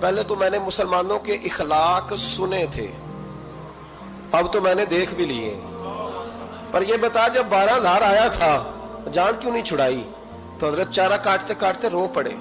پہلے تو میں نے مسلمانوں کے اخلاق سنے تھے، اب تو میں نے دیکھ بھی لیے، پر یہ بتا جب 12,000 آیا تھا جان کیوں نہیں چھڑائی؟ تو حضرت چارہ کاٹتے کاٹتے رو پڑے،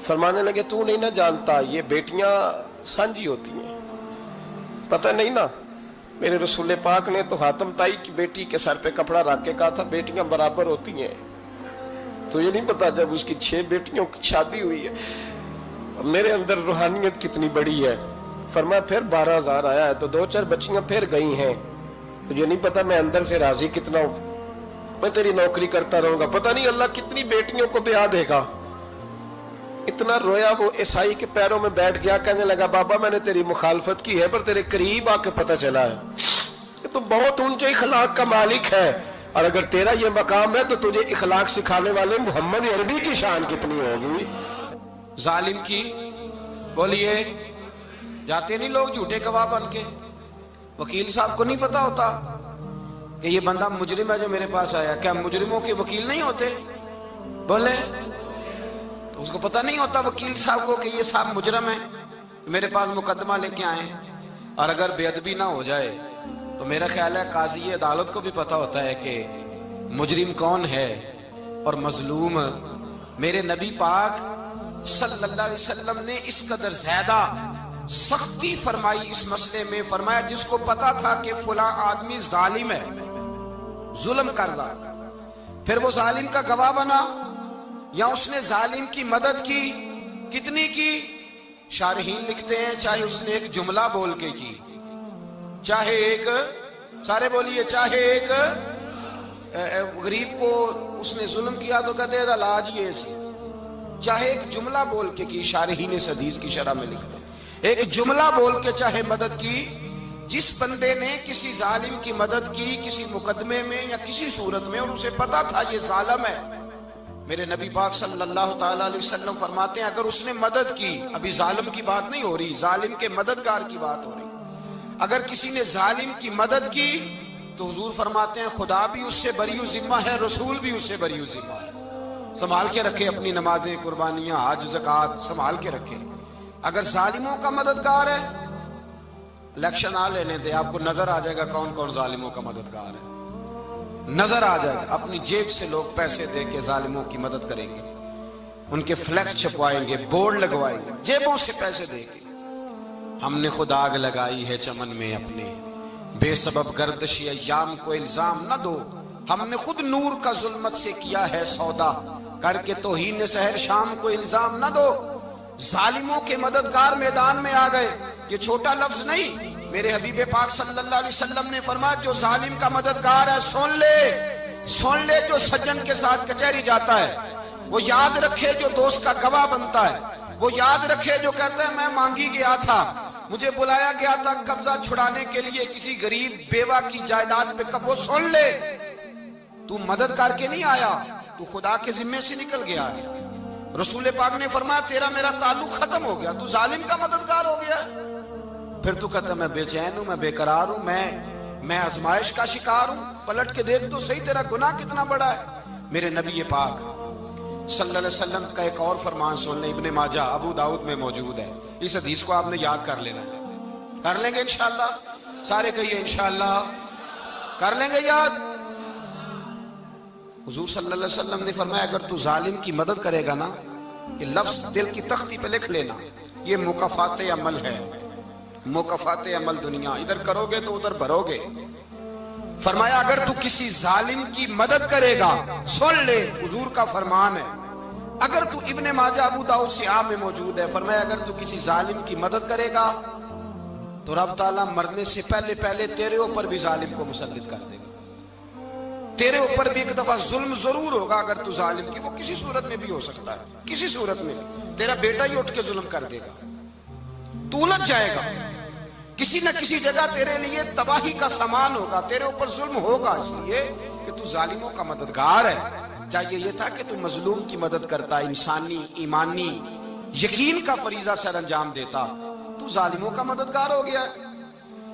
فرمانے لگے تو نہیں نہ جانتا یہ بیٹیاں سانجی ہوتی ہیں، پتہ نہیں نا؟ میرے رسول پاک نے تو حاتم تائی کی بیٹی کے سر پہ کپڑا رکھ کے کہا تھا بیٹیاں برابر ہوتی ہیں، تو یہ نہیں پتا جب اس کی 6 بیٹیوں کی شادی ہوئی ہے میرے اندر روحانیت کتنی بڑی ہے۔ فرمایا پھر 12,000 آیا ہے تو 2-4 بچیاں پھر گئی ہیں، تجھے نہیں پتا میں اندر سے راضی کتنا ہوں، میں تیری نوکری کرتا رہوں گا، پتہ نہیں اللہ کتنی بیٹیوں کو بیاہ دے گا۔ اتنا رویا وہ عیسائی کے پیروں میں بیٹھ گیا، کہنے لگا بابا میں نے تیری مخالفت کی ہے پر تیرے قریب آ کے پتہ چلا ہے کہ تو بہت اونچے اخلاق کا مالک ہے، اور اگر تیرا یہ مقام ہے تو تجھے اخلاق سکھانے والے محمد عربی کی شان کتنی ہوگی۔ ظالم کی بولیے جاتے نہیں لوگ جھوٹے گواہ بن کے، وکیل صاحب کو نہیں پتا ہوتا کہ یہ بندہ مجرم ہے جو میرے پاس آیا، کیا مجرموں کے وکیل نہیں ہوتے؟ بولے تو اس کو پتا نہیں ہوتا وکیل صاحب کو کہ یہ صاحب مجرم ہے، میرے پاس مقدمہ لے کے آئے، اور اگر بے ادبی نہ ہو جائے تو میرا خیال ہے قاضی عدالت کو بھی پتا ہوتا ہے کہ مجرم کون ہے اور مظلوم۔ میرے نبی پاک صلی اللہ علیہ وسلم نے اس قدر زیادہ سختی فرمائی اس مسئلے میں، فرمایا جس کو پتا تھا کہ فلاں آدمی ظالم ہے، ظلم کر رہا، پھر وہ ظالم کا گواہ بنا یا اس نے ظالم کی مدد کی، کتنی کی؟ شارحین لکھتے ہیں چاہے اس نے ایک جملہ بول کے کی، چاہے ایک، سارے بولیے، چاہے ایک غریب کو اس نے ظلم کیا تو کہتے ہیں علاج یہ سی، چاہے ایک جملہ بول کے کی، شارحین اس حدیث کی شرح میں لکھتے ہیں ایک جملہ بول کے چاہے مدد کی، جس بندے نے کسی ظالم کی مدد کی کسی مقدمے میں یا کسی صورت میں اور اسے پتا تھا یہ ظالم ہے، میرے نبی پاک صلی اللہ تعالی علیہ وسلم فرماتے ہیں اگر اس نے مدد کی، ابھی ظالم کی بات نہیں ہو رہی، ظالم کے مددگار کی بات ہو رہی، اگر کسی نے ظالم کی مدد کی تو حضور فرماتے ہیں خدا بھی اس سے بری و ذمہ ہے، رسول بھی اس سے بری و ذمہ ہے۔ سنبھال کے رکھے اپنی نمازیں، قربانیاں، حج، زکوٰۃ سنبھال کے رکھے۔ اگر ظالموں کا مددگار ہے، الیکشن آ لینے دے، آپ کو نظر آ جائے گا کون کون ظالموں کا مددگار ہے، نظر آ جائے گا۔ اپنی جیب سے لوگ پیسے دے کے ظالموں کی مدد کریں گے، ان کے فلیکس چھپوائیں گے، بورڈ لگوائیں گے، جیبوں سے پیسے دے کے۔ ہم نے خود آگ لگائی ہے چمن میں اپنے، بے سبب گردشی ایام کو الزام نہ دو، ہم نے خود نور کا ظلمت سے کیا ہے سودا، کر کے توہین سحر شام کو الزام نہ دو۔ ظالموں کے مددگار میدان میں آ گئے، یہ چھوٹا لفظ نہیں، میرے حبیب پاک صلی اللہ علیہ وسلم نے فرمایا جو ظالم کا مددگار ہے سن لے جو سجن کے ساتھ کچہری جاتا ہے، وہ یاد رکھے جو دوست کا گواہ بنتا ہے، وہ یاد رکھے جو کہتا ہے میں مانگی گیا تھا، مجھے بلایا گیا تھا قبضہ چھڑانے کے لیے کسی غریب بیوہ کی جائیداد پہ، کب وہ سن لے تو مدد کر کے نہیں آیا، تو خدا کے ذمے سے نکل گیا ہے۔ رسول پاک نے فرمایا تیرا میرا تعلق ختم ہو گیا، تو ظالم کا مددگار ہو گیا، پھر تو کہتا میں بے چین ہوں، میں بے قرار ہوں، میں آزمائش کا شکار ہوں، پلٹ کے دیکھ تو صحیح تیرا گناہ کتنا بڑا ہے۔ میرے نبی پاک صلی اللہ علیہ وسلم کا ایک اور فرمان سن لیں، ابن ماجہ ابو داؤد میں موجود ہے، اس حدیث کو آپ نے یاد کر لینا ہے، کر لیں گے انشاءاللہ، سارے کہیے انشاءاللہ، کر لیں گے یاد۔ حضور صلی اللہ علیہ وسلم نے فرمایا اگر تو ظالم کی مدد کرے گا نا، یہ لفظ دل کی تختی پہ لکھ لینا، یہ مکافات عمل ہے، مکافات عمل دنیا، ادھر کرو گے تو ادھر بھرو گے۔ فرمایا اگر تو کسی ظالم کی مدد کرے گا، سن لے حضور کا فرمان ہے، اگر تو ابن ماجہ ابو داؤد سیاہ میں موجود ہے، فرمایا اگر تو کسی ظالم کی مدد کرے گا تو رب تعالیٰ مرنے سے پہلے تیرے اوپر بھی ظالم کو مسلط کر دے گا، تیرے اوپر بھی ایک دفعہ ظلم ضرور ہوگا اگر تو ظالم کی، وہ کسی صورت میں بھی ہو سکتا ہے، کسی صورت میں بھی تیرا بیٹا ہی اٹھ کے ظلم کر دے گا، تو الجھ جائے گا، کسی نہ کسی جگہ تیرے لیے تباہی کا سامان ہوگا، تیرے اوپر ظلم ہوگا، اس لیے کہ تو ظالموں کا مددگار ہے۔ چاہیے یہ تھا کہ تو مظلوم کی مدد کرتا، انسانی ایمانی یقین کا فریضہ سر انجام دیتا، تو ظالموں کا مددگار ہو گیا۔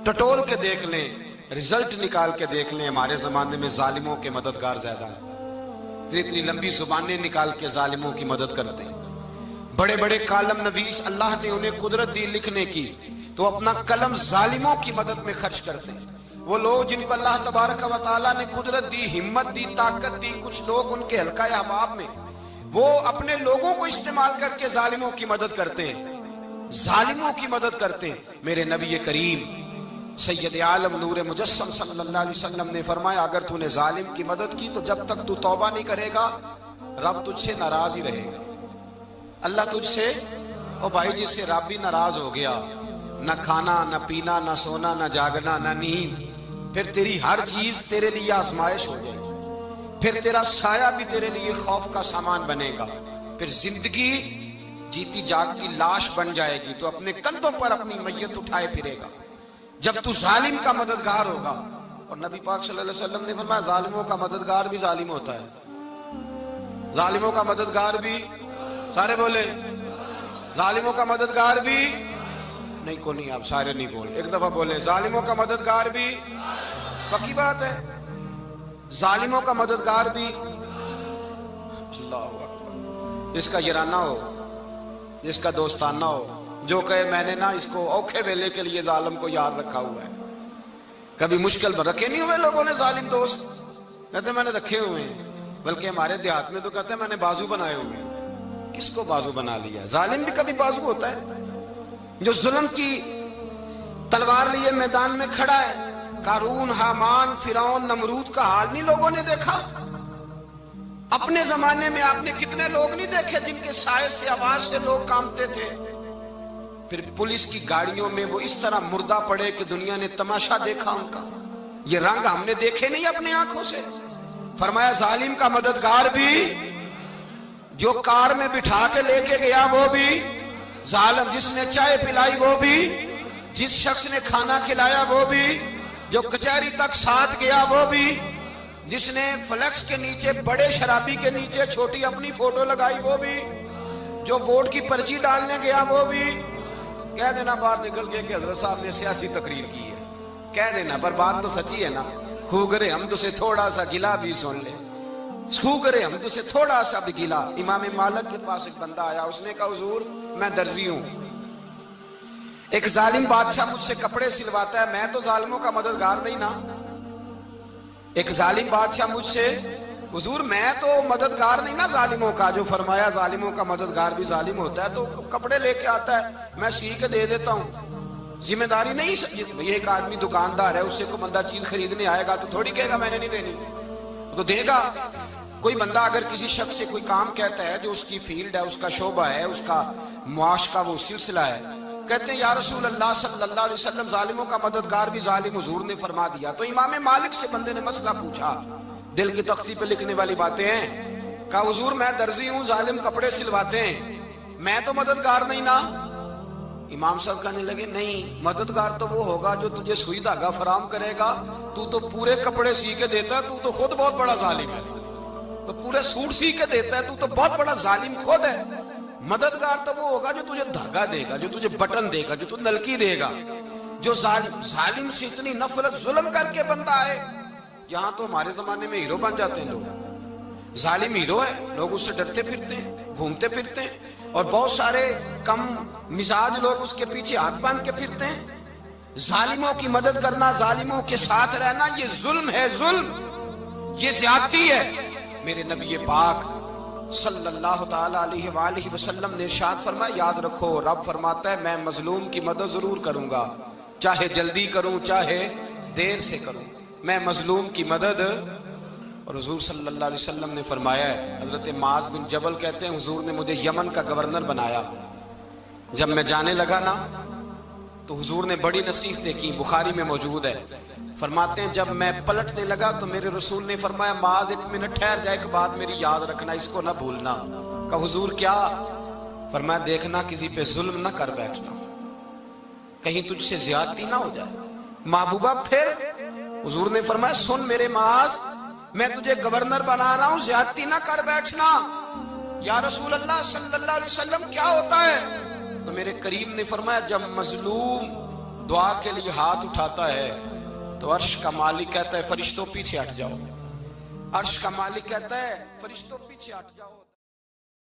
ٹٹول کے دیکھ لیں، رزلٹ نکال کے دیکھ لیں، ہمارے زمانے میں ظالموں کے مددگار زیادہ ہیں، اتنی لمبی زبانیں نکال کے ظالموں کی مدد کرتے ہیں، بڑے بڑے کالم نویس اللہ نے انہیں قدرت دی لکھنے کی، تو اپنا قلم ظالموں کی مدد میں خرچ کرتے ہیں۔ وہ لوگ جن کو اللہ تبارک و تعالیٰ نے قدرت دی، ہمت دی، طاقت دی، کچھ لوگ ان کے حلقہ احباب میں، وہ اپنے لوگوں کو استعمال کر کے ظالموں کی مدد کرتے ہیں، ظالموں کی مدد کرتے ہیں۔ میرے نبی کریم سید عالم نور مجسم صلی اللہ علیہ وسلم نے فرمایا، اگر تو نے ظالم کی مدد کی تو جب تک تو توبہ نہیں کرے گا رب تجھ سے ناراض ہی رہے گا۔ اللہ تجھ سے، او بھائی جس سے رب بھی ناراض ہو گیا، نہ کھانا نہ پینا نہ سونا نہ جاگنا نہ نیند، پھر تیری ہر چیز تیرے لیے آزمائش ہو جائے گی، پھر تیرا سایہ بھی تیرے لیے خوف کا سامان بنے گا، پھر زندگی جیتی جاگتی لاش بن جائے گی، تو اپنے کندھوں پر اپنی میت اٹھائے پھرے گا جب تو ظالم کا مددگار ہوگا۔ اور نبی پاک صلی اللہ علیہ وسلم نے فرمایا، ظالموں کا مددگار بھی ظالم ہوتا ہے، ظالموں کا مددگار بھی، سارے بولے، ظالموں کا مددگار بھی نہیں، کو نہیں، آپ سارے نہیں بولے، ایک دفعہ بولے، ظالموں کا مددگار بھی، پکی بات ہے، ظالموں کا مددگار بھی۔ اللہ اکبر، جس کا یارانہ ہو، جس کا دوستانہ ہو، جو کہے میں نے نا اس کو اوکھے ویلے کے لیے ظالم کو یاد رکھا ہوا ہے۔ کبھی مشکل میں رکھے نہیں ہوئے لوگوں نے ظالم دوست، کہتے میں نے رکھے ہوئے ہیں، بلکہ ہمارے دیہات میں تو کہتے ہیں میں نے بازو بنائے ہوئے ہیں۔ کس کو بازو بنا لیا؟ ظالم بھی کبھی بازو ہوتا ہے، جو ظلم کی تلوار لیے میدان میں کھڑا ہے۔ قارون، حامان، فرعون، نمرود کا حال نہیں لوگوں نے دیکھا؟ اپنے زمانے میں آپ نے کتنے لوگ نہیں دیکھے جن کے سائے سے، آواز سے لوگ کانپتے تھے؟ پھر پولیس کی گاڑیوں میں وہ اس طرح مردہ پڑے کہ دنیا نے تماشا دیکھا ان کا۔ یہ رنگ ہم نے دیکھے نہیں اپنے آنکھوں سے۔ فرمایا ظالم کا مددگار بھی، جو کار میں بٹھا کے لے کے گیا وہ بھی ظالم، جس نے چائے پلائی وہ بھی، جس شخص نے کھانا کھلایا وہ بھی، جو کچہری تک ساتھ گیا وہ بھی، جس نے فلیکس کے نیچے، بڑے شرابی کے نیچے چھوٹی اپنی فوٹو لگائی وہ بھی، جو ووٹ کی پرچی ڈالنے گیا وہ بھی۔ کہہ دینا باہر نکل کے کہ حضرت صاحب نے سیاسی تقریر کی ہے، کہہ دینا، پر بات تو سچی ہے نا۔ خو کرے ہم تو سے تھوڑا سا گلا بھی سن لے، خو کرے ہم تو سے تھوڑا سا بھی گلا۔ امام مالک کے پاس ایک بندہ آیا، اس نے کہا حضور میں درزی ہوں، ایک ظالم بادشاہ مجھ سے کپڑے سلواتا ہے، میں تو ظالموں کا مددگار نہیں نا۔ ایک ظالم بادشاہ مجھ سے، حضور میں تو مددگار نہیں نا ظالموں کا۔ جو فرمایا ظالموں کا مددگار بھی ظالم ہوتا ہے، تو کپڑے لے کے آتا ہے، میں سی کے دے دیتا ہوں، ذمہ داری نہیں۔ یہ ایک آدمی دکاندار ہے، اس سے کوئی بندہ چیز خریدنے آئے گا تو تھوڑی کہے گا میں نے نہیں دینی، تو دے گا۔ کوئی بندہ اگر کسی شخص سے کوئی کام کہتا ہے جو اس کی فیلڈ ہے، اس کا شعبہ ہے، اس کا معاش کا وہ سلسلہ ہے، کہتے ہیں یا رسول اللہ صلی اللہ علیہ وسلم ظالموں کا مددگار بھی ظالم، حضور نے فرما دیا۔ تو امام مالک سے بندے نے مسئلہ پوچھا، دل کی تختی پہ لکھنے والی باتیں ہیں، کہا حضور میں درزی ہوں، ظالم کپڑے سلواتے ہیں، میں تو مددگار نہیں نا۔ امام صاحب کہنے لگے نہیں، مددگار تو وہ ہوگا جو تجھے سوئی دھاگا فراہم کرے گا، تو تو پورے کپڑے سی کے دیتا ہے، تو تو خود بہت بڑا ظالم ہے، تو پورے سوٹ سی کے دیتا ہے، تو تو بہت بڑا ظالم خود ہے۔ مددگار تو وہ ہوگا جو تجھے دھاگا دے گا، جو تجھے بٹن دے گا، جو تجھے نلکی دے گا۔ جو ظالم سے اتنی نفرت ظلم کر کے بندہ آئے، یہاں تو ہمارے زمانے میں ہیرو بن جاتے ہیں لوگ، ظالم ہیرو ہے، لوگ اس سے ڈرتے پھرتے ہیں، گھومتے پھرتے ہیں، اور بہت سارے کم مزاج لوگ اس کے پیچھے ہاتھ باندھ کے پھرتے ہیں۔ ظالموں کی مدد کرنا، ظالموں کے ساتھ رہنا، یہ ظلم ہے، ظلم، یہ زیادتی ہے۔ میرے نبی پاک صلی اللہ تعالی علیہ وآلہ وسلم نے ارشاد فرمایا، یاد رکھو رب فرماتا ہے میں مظلوم کی مدد ضرور کروں گا، چاہے جلدی کروں چاہے دیر سے کروں، میں مظلوم کی مدد۔ اور حضور صلی اللہ علیہ وسلم نے فرمایا ہے، حضرت معاذ بن جبل کہتے ہیں حضور نے مجھے یمن کا گورنر بنایا، جب میں جانے لگا نا تو حضور نے بڑی نصیحتیں کی، بخاری میں موجود ہے، فرماتے ہیں جب میں پلٹنے لگا تو میرے رسول نے فرمایا معاذ ایک منٹ ٹھہر جا، ایک بات میری یاد رکھنا، اس کو نہ بھولنا۔ کہا حضور کیا؟ فرمایا دیکھنا کسی پہ ظلم نہ کر بیٹھنا، کہیں تجھ سے زیادتی نہ ہو جائے۔ محبوبہ پھر حضور نے فرمایا سن میرے معاذ، میں تجھے گورنر بنا رہا ہوں، زیادتی نہ کر بیٹھنا۔ یا رسول اللہ صلی اللہ علیہ وسلم کیا ہوتا ہے؟ تو میرے کریم نے فرمایا جب مظلوم دعا کے لیے ہاتھ اٹھاتا ہے تو عرش کا مالک کہتا ہے فرشتوں پیچھے ہٹ جاؤ، عرش کا مالک کہتا ہے فرشتوں پیچھے ہٹ جاؤ۔